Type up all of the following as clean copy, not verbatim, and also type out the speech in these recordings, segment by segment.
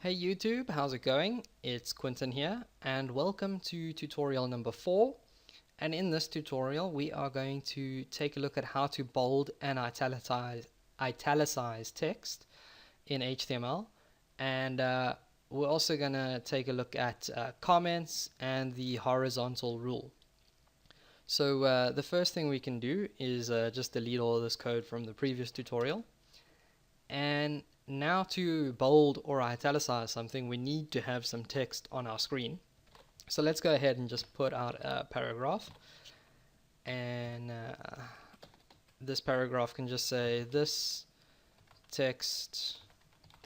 Hey YouTube, how's it going? It's Quinton here and welcome to tutorial number 4. And in this tutorial we are going to take a look at how to bold and italicize text in HTML, and we're also going to take a look at comments and the horizontal rule. So the first thing we can do is just delete all of this code from the previous tutorial. And now to bold or italicize something, we need to have some text on our screen. So let's go ahead and just put out a paragraph. And this paragraph can just say, this text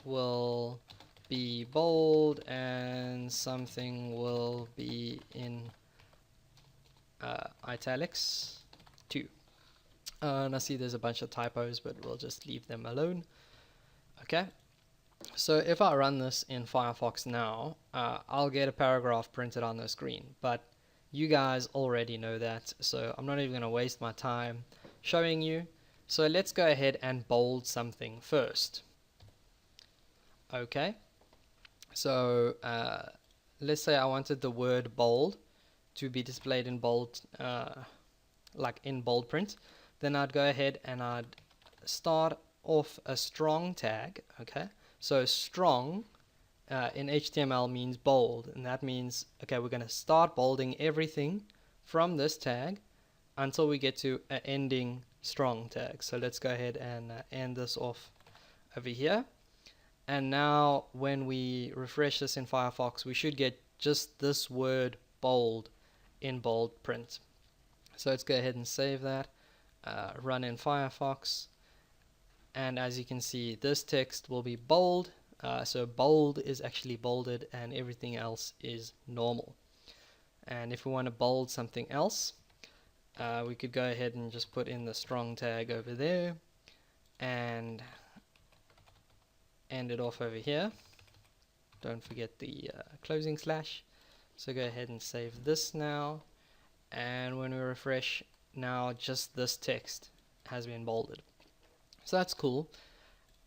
will be bold and something will be in italics too. And I see there's a bunch of typos, but we'll just leave them alone. Okay, so if I run this in Firefox now, I'll get a paragraph printed on the screen, but you guys already know that, so I'm not even going to waste my time showing you. So let's go ahead and bold something first. Okay, so let's say I wanted the word bold to be displayed in bold, like in bold print. Then I'd go ahead and I'd start off a strong tag. Okay, so strong in HTML means bold, and that means, okay, we're going to start bolding everything from this tag until we get to an ending strong tag. So let's go ahead and end this off over here. And now when we refresh this in Firefox, we should get just this word bold in bold print. So let's go ahead and save that, run in Firefox. And as you can see, this text will be bold. So bold is actually bolded and everything else is normal. And if we want to bold something else, we could go ahead and just put in the strong tag over there and end it off over here. Don't forget the closing slash. So go ahead and save this now. And when we refresh, now just this text has been bolded. So that's cool.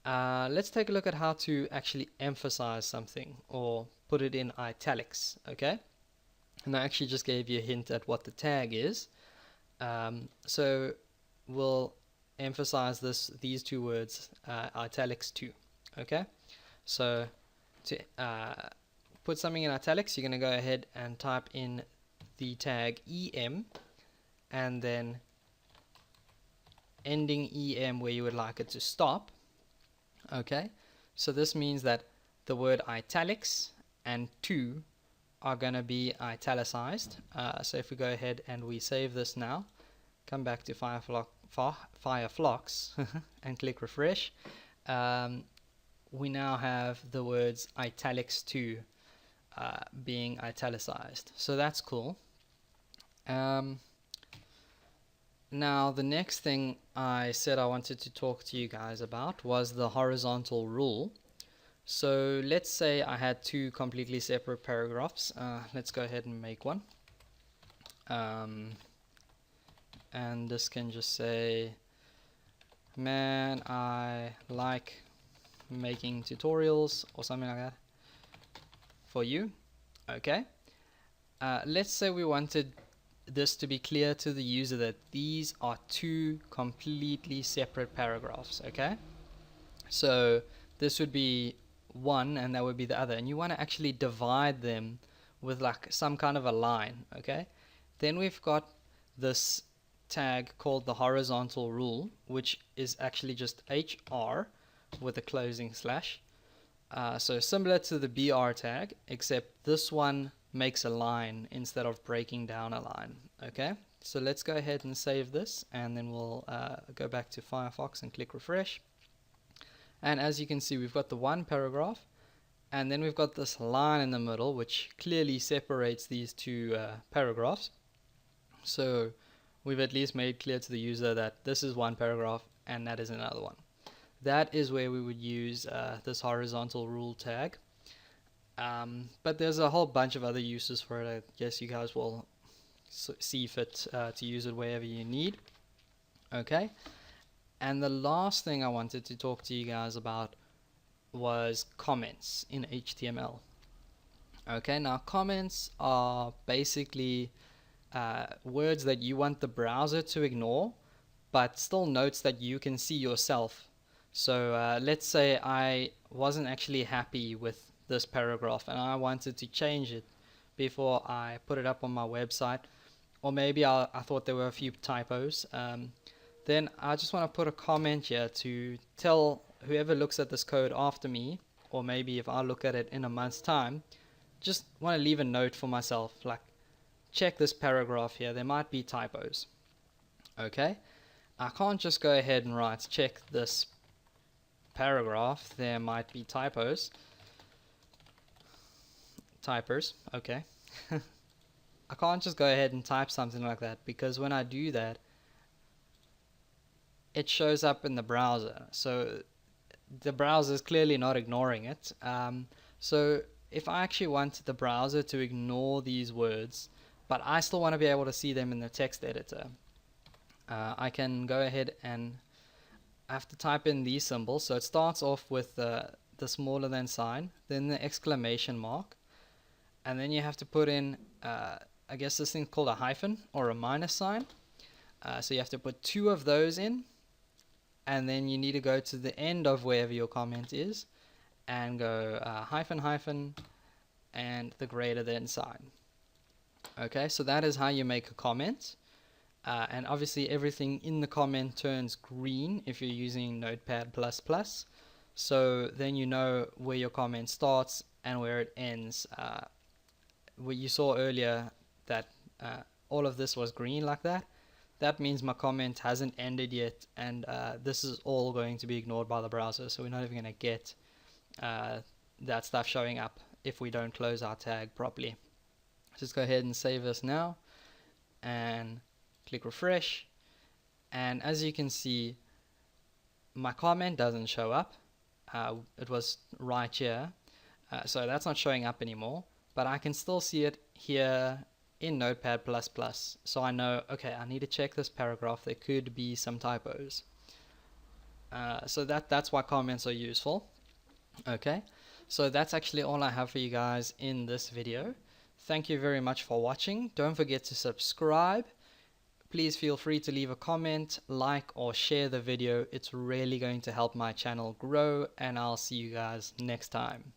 Let's take a look at how to actually emphasize something or put it in italics. Okay, and I actually just gave you a hint at what the tag is. So we'll emphasize these two words, italics too. Okay, so to put something in italics, you're going to go ahead and type in the tag em and then ending em where you would like it to stop. Okay, so this means that the word italics and to are going to be italicized. So if we go ahead and we save this now, come back to Firefox and click refresh, we now have the words italics to being italicized. So that's cool. Now the next thing I said I wanted to talk to you guys about was the horizontal rule. So let's say I had two completely separate paragraphs. Let's go ahead and make one. And this can just say, man, I like making tutorials or something like that for you. Okay. Let's say we wanted this to be clear to the user that these are two completely separate paragraphs. Okay, so this would be one and that would be the other, and you want to actually divide them with like some kind of a line. Okay, then we've got this tag called the horizontal rule, which is actually just HR with a closing slash. So similar to the BR tag, except this one makes a line instead of breaking down a line. Okay, so let's go ahead and save this, and then we'll go back to Firefox and click refresh. And as you can see, we've got the one paragraph, and then we've got this line in the middle which clearly separates these two paragraphs. So we've at least made clear to the user that this is one paragraph and that is another one. That is where we would use this horizontal rule tag. But there's a whole bunch of other uses for it. I guess you guys will see fit to use it wherever you need. Okay, and the last thing I wanted to talk to you guys about was comments in HTML. Okay, now comments are basically words that you want the browser to ignore, but still notes that you can see yourself. So let's say I wasn't actually happy with this paragraph and I wanted to change it before I put it up on my website, or maybe I thought there were a few typos. Then I just want to put a comment here to tell whoever looks at this code after me, or maybe if I look at it in a month's time, just want to leave a note for myself, like, check this paragraph here, there might be typos. Okay, I can't just go ahead and write check this paragraph, there might be typos. Typers, okay. I can't just go ahead and type something like that, because when I do that, it shows up in the browser. So the browser is clearly not ignoring it. So if I actually want the browser to ignore these words, but I still want to be able to see them in the text editor, I can go ahead and I have to type in these symbols. So it starts off with the smaller than sign, then the exclamation mark, and then you have to put in, I guess this thing's called a hyphen or a minus sign. So you have to put 2 of those in, and then you need to go to the end of wherever your comment is and go hyphen hyphen and the greater than sign. Okay, so that is how you make a comment. And obviously everything in the comment turns green if you're using Notepad++. So then you know where your comment starts and where it ends. What you saw earlier that all of this was green like that. That means my comment hasn't ended yet, and this is all going to be ignored by the browser, so we're not even going to get that stuff showing up if we don't close our tag properly. Just go ahead and save this now and click refresh, and as you can see, my comment doesn't show up. It was right here, so that's not showing up anymore, but I can still see it here in Notepad++, so I know, okay, I need to check this paragraph, there could be some typos. So that's why comments are useful. Okay, so that's actually all I have for you guys in this video. Thank you very much for watching. Don't forget to subscribe. Please feel free to leave a comment, like, or share the video. It's really going to help my channel grow, and I'll see you guys next time.